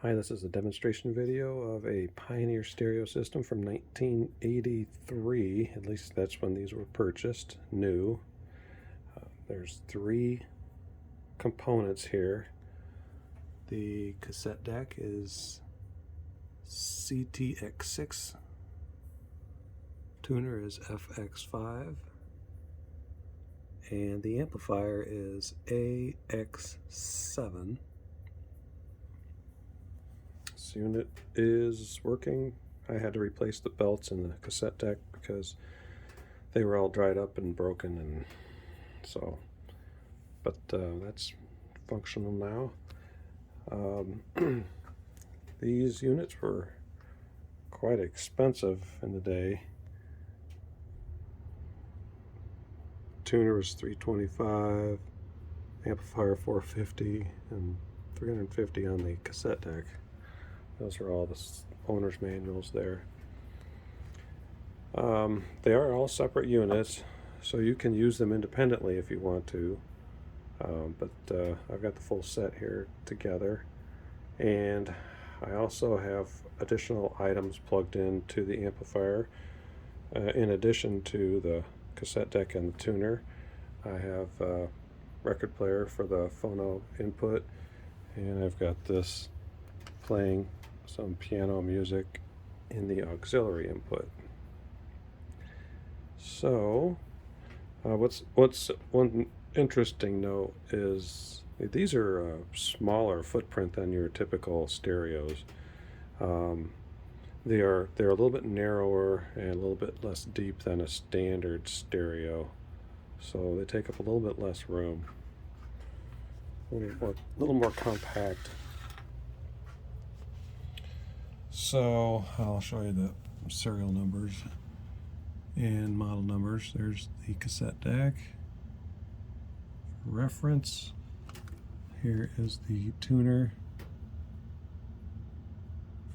Hi, this is a demonstration video of a Pioneer stereo system from 1983. At least that's when these were purchased, new. There's three components here. The cassette deck is CT-X6. Tuner is F-X5. And the amplifier is A-X7. This unit is working. I had to replace the belts in the cassette deck because they were all dried up and broken, and so, but that's functional now. These units were quite expensive in the day. Tuner was $325, amplifier $450, and $350 on the cassette deck. Those are all the owner's manuals there. They are all separate units, so you can use them independently if you want to. But I've got the full set here together, and I also have additional items plugged into the amplifier. In addition to the cassette deck and the tuner, I have a record player for the phono input, and I've got this playing some piano music in the auxiliary input. So what's one interesting note is these are a smaller footprint than your typical stereos. They're a little bit narrower and a little bit less deep than a standard stereo, so they take up a little bit less room, a little more compact. So I'll show you the serial numbers and model numbers. There's the cassette deck for reference. Here is the tuner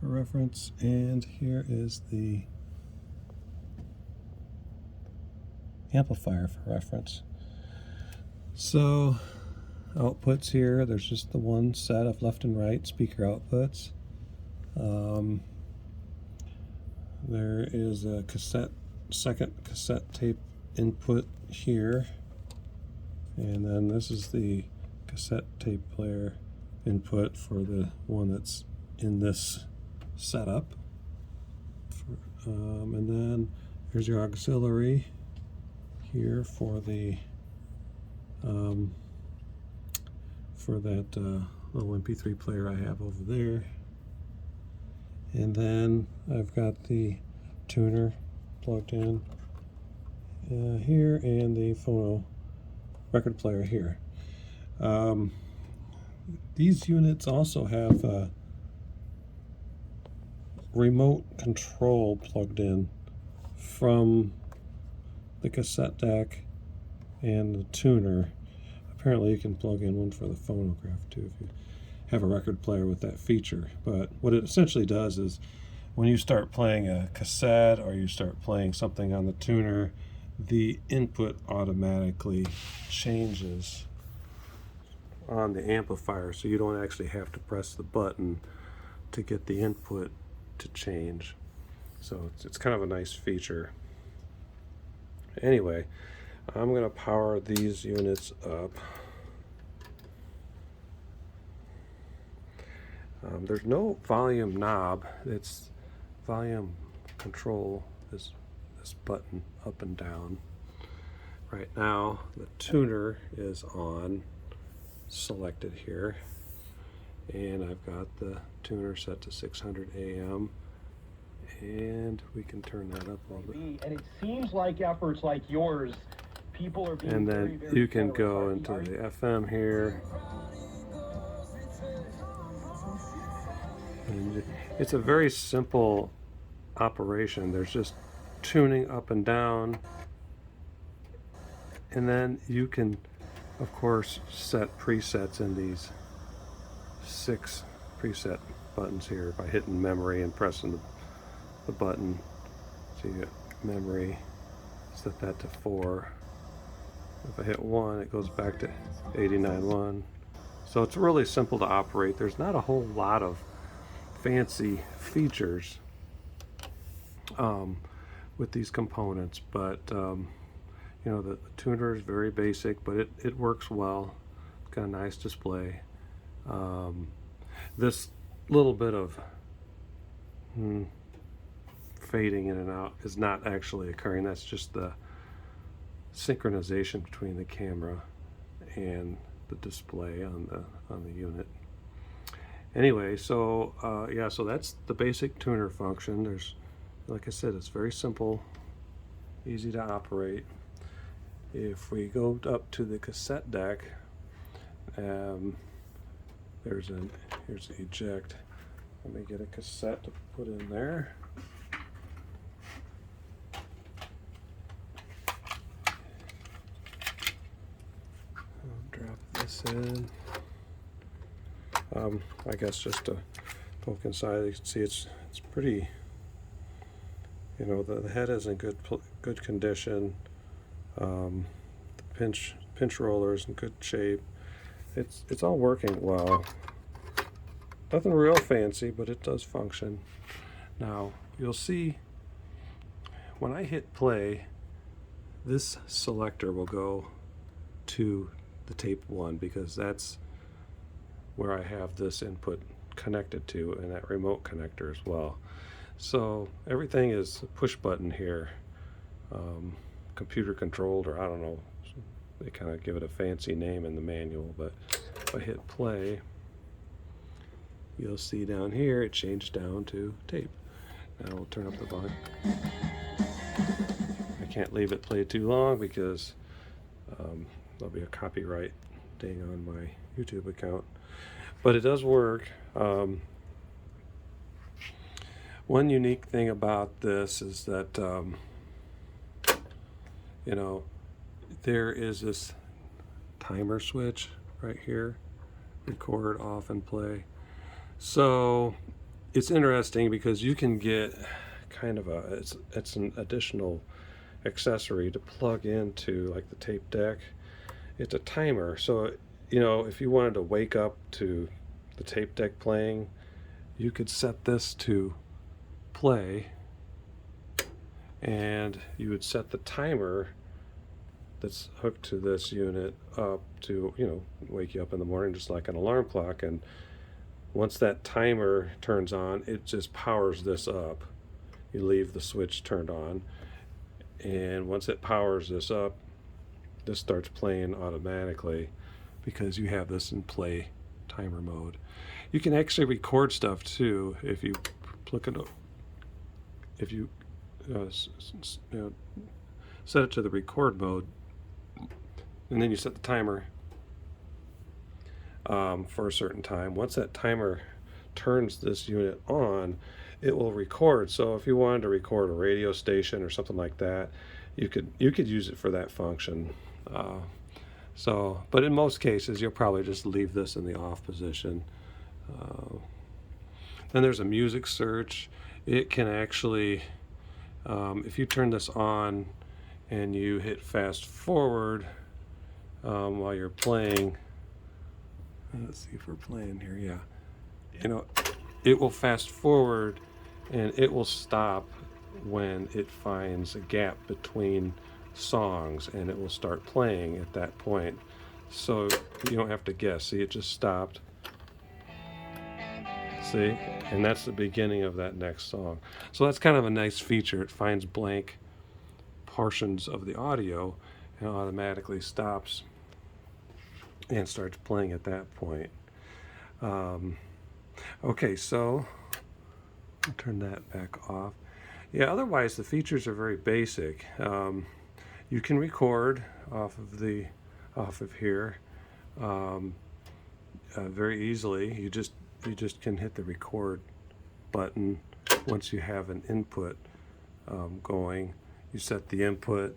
for reference, and here is the amplifier for reference. So outputs here, there's just the one set of left and right speaker outputs. There is a second cassette tape input here, and then this is the cassette tape player input for the one that's in this setup. And then here's your auxiliary here for the for that little MP3 player I have over there. And then I've got the tuner plugged in here, and the phono record player here. These units also have a remote control plugged in from the cassette deck and the tuner. Apparently you can plug in one for the phonograph too if you have a record player with that feature. But what it essentially does is when you start playing a cassette or you start playing something on the tuner, the input automatically changes on the amplifier, so you don't actually have to press the button to get the input to change. So it's kind of a nice feature. Anyway, I'm going to power these units up. There's no volume knob. It's volume control is this button up and down. Right now the tuner is on, selected here, and I've got the tuner set to 600 AM, and we can turn that up a little bit. And it seems like efforts like yours, people are being and then very you can go into the FM here. And it's a very simple operation. There's just tuning up and down, and then you can of course set presets in these 6 preset buttons here by hitting memory and pressing the button. So you get memory, set that to 4. If I hit 1, it goes back to 89.1. So it's really simple to operate. There's not a whole lot of fancy features with these components, but you know, the tuner is very basic, but it works well. It's got a nice display. This little bit of fading in and out is not actually occurring. That's just the synchronization between the camera and the display on the unit. Anyway, so yeah, so that's the basic tuner function. There's, like I said, it's very simple, easy to operate. If we go up to the cassette deck, here's the eject. Let me get a cassette to put in there. I'll drop this in. I guess just to poke inside, you can see it's pretty. You know, the head is in good condition. The pinch roller is in good shape. It's all working well. Nothing real fancy, but it does function. Now you'll see when I hit play, this selector will go to the tape 1 because that's where I have this input connected to, and that remote connector as well. So everything is push button here, computer controlled, or I don't know, they kind of give it a fancy name in the manual, but if I hit play, you'll see down here it changed down to tape. Now we'll turn up the volume. I can't leave it play too long because there'll be a copyright ding on my YouTube account, but it does work. One unique thing about this is that you know, there is this timer switch right here, record, off, and play. So it's interesting because you can get kind of it's an additional accessory to plug into like the tape deck. It's a timer, so you know, if you wanted to wake up to the tape deck playing, you could set this to play, and you would set the timer that's hooked to this unit up to, you know, wake you up in the morning, just like an alarm clock. And once that timer turns on, it just powers this up. You leave the switch turned on, and once it powers this up, this starts playing automatically because you have this in play timer mode. You can actually record stuff too if you look at if you know, set it to the record mode, and then you set the timer for a certain time. Once that timer turns this unit on, it will record. So if you wanted to record a radio station or something like that, you could use it for that function. But in most cases, you'll probably just leave this in the off position. Then there's a music search. It can actually, if you turn this on and you hit fast forward while you're playing, let's see if we're playing here, yeah. You know, it will fast forward and it will stop when it finds a gap between songs, and it will start playing at that point. So you don't have to guess. See, it just stopped. See? And that's the beginning of that next song. So that's kind of a nice feature. It finds blank portions of the audio and automatically stops and starts playing at that point. Okay, so I'll turn that back off. Yeah, otherwise the features are very basic. You can record off of here very easily. You just can hit the record button once you have an input going. You set the input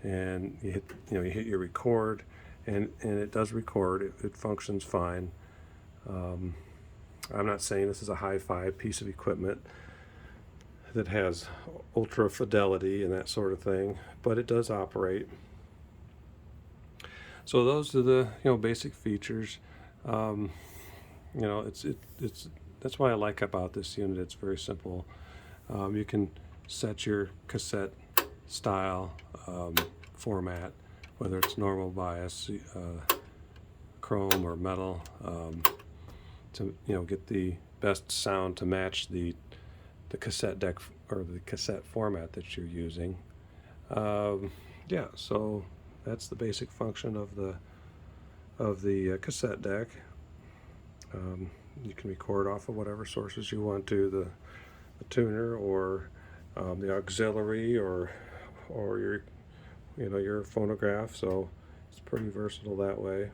and you hit your record, and it does record. It functions fine. I'm not saying this is a hi-fi piece of equipment that has ultra fidelity and that sort of thing, but it does operate. So those are the basic features. It's that's what I like about this unit. It's very simple. You can set your cassette style format, whether it's normal bias, chrome or metal, to get the best sound to match the cassette deck or the cassette format that you're using. Yeah, so that's the basic function of the cassette deck. You can record off of whatever sources you want to, the tuner or the auxiliary or your phonograph. So it's pretty versatile that way.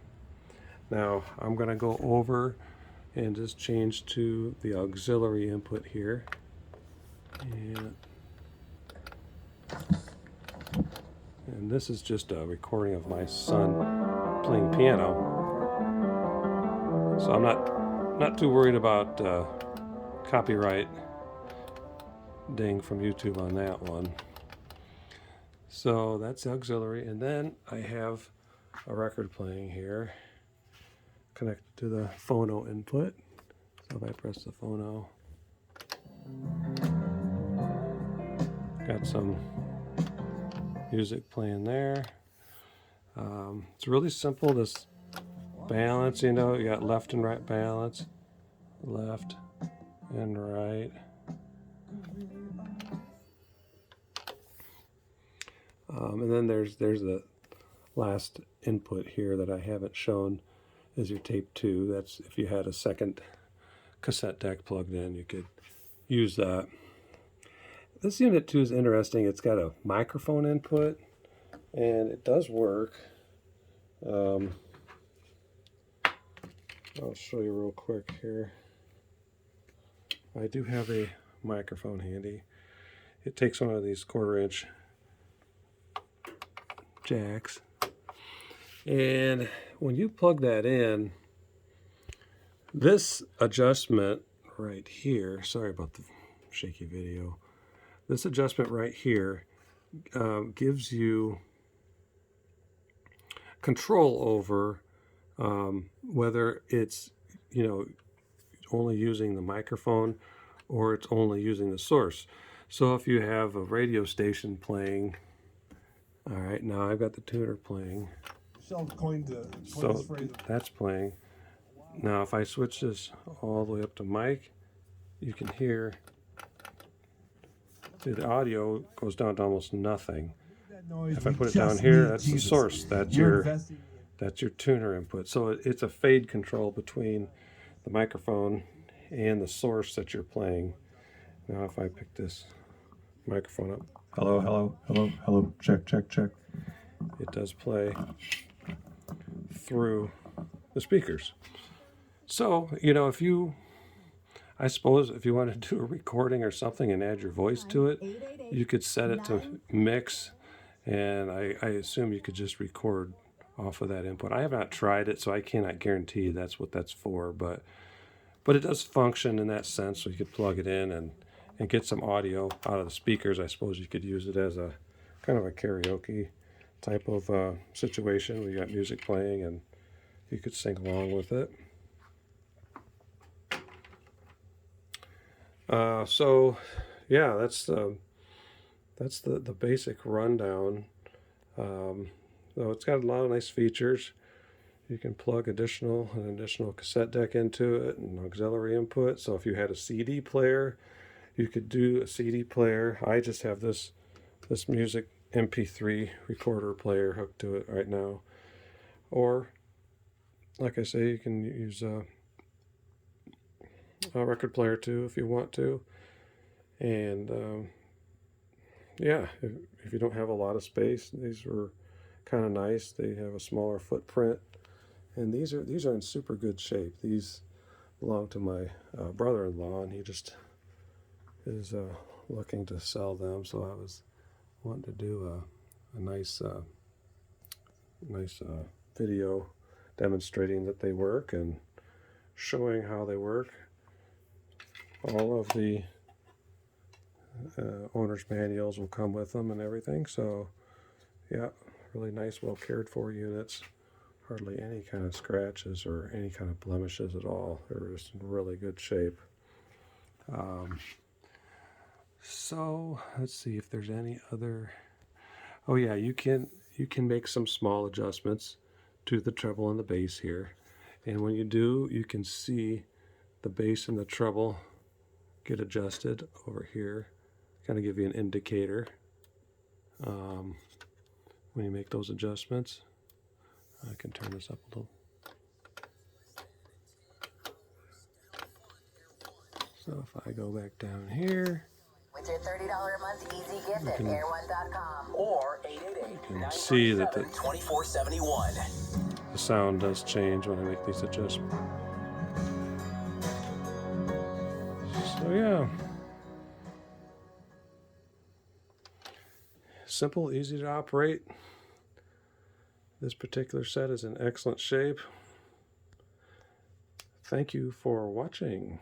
Now I'm going to go over and just change to the auxiliary input here. And this is just a recording of my son playing piano. So I'm not too worried about copyright ding from YouTube on that one. So that's auxiliary, and then I have a record playing here connected to the phono input. So if I press the phono, got some music playing there. It's really simple, this balance, you got left and right balance, left and right. And then there's the last input here that I haven't shown is your tape 2. That's if you had a second cassette deck plugged in, you could use that. This unit 2 is interesting. It's got a microphone input, and it does work. I'll show you real quick here. I do have a microphone handy. It takes one of these 1/4-inch jacks, and when you plug that in, this adjustment right here, sorry about the shaky video, this adjustment right here gives you control over whether it's only using the microphone or it's only using the source. So if you have a radio station playing, all right, now I've got the tuner playing. So that's playing. Now if I switch this all the way up to mic, you can hear the audio goes down to almost nothing. If I put it down here, that's the source. That's your tuner input. So it's a fade control between the microphone and the source that you're playing. Now if I pick this microphone up, hello, hello, hello, hello, check, check, check. It does play through the speakers. So, I suppose if you want to do a recording or something and add your voice to it, you could set it to mix, and I assume you could just record off of that input. I have not tried it, so I cannot guarantee that's what that's for, but it does function in that sense, so you could plug it in and get some audio out of the speakers. I suppose you could use it as a kind of a karaoke type of situation where you got music playing and you could sing along with it. So yeah, that's the basic rundown. So it's got a lot of nice features. You can plug an additional cassette deck into it and auxiliary input. So if you had a CD player, you could do a CD player. I just have this music MP3 recorder player hooked to it right now. Or, like I say, you can use a record player too if you want to. And yeah, if you don't have a lot of space, these are kind of nice. They have a smaller footprint, and these are in super good shape. These belong to my brother-in-law, and he just is looking to sell them. So I was wanting to do a nice video demonstrating that they work and showing how they work. All of the owner's manuals will come with them and everything. So yeah, really nice, well cared for units. Hardly any kind of scratches or any kind of blemishes at all. They're just in really good shape. So let's see if there's any other. Oh yeah, you can make some small adjustments to the treble and the bass here, and when you do, you can see the bass and the treble get adjusted over here. Kind of give you an indicator when you make those adjustments. I can turn this up a little. So if I go back down here, with your $30 a month easy gift at air1.com or you can see that the 2471. sound does change when I make these adjustments. So yeah, simple, easy to operate. This particular set is in excellent shape. Thank you for watching.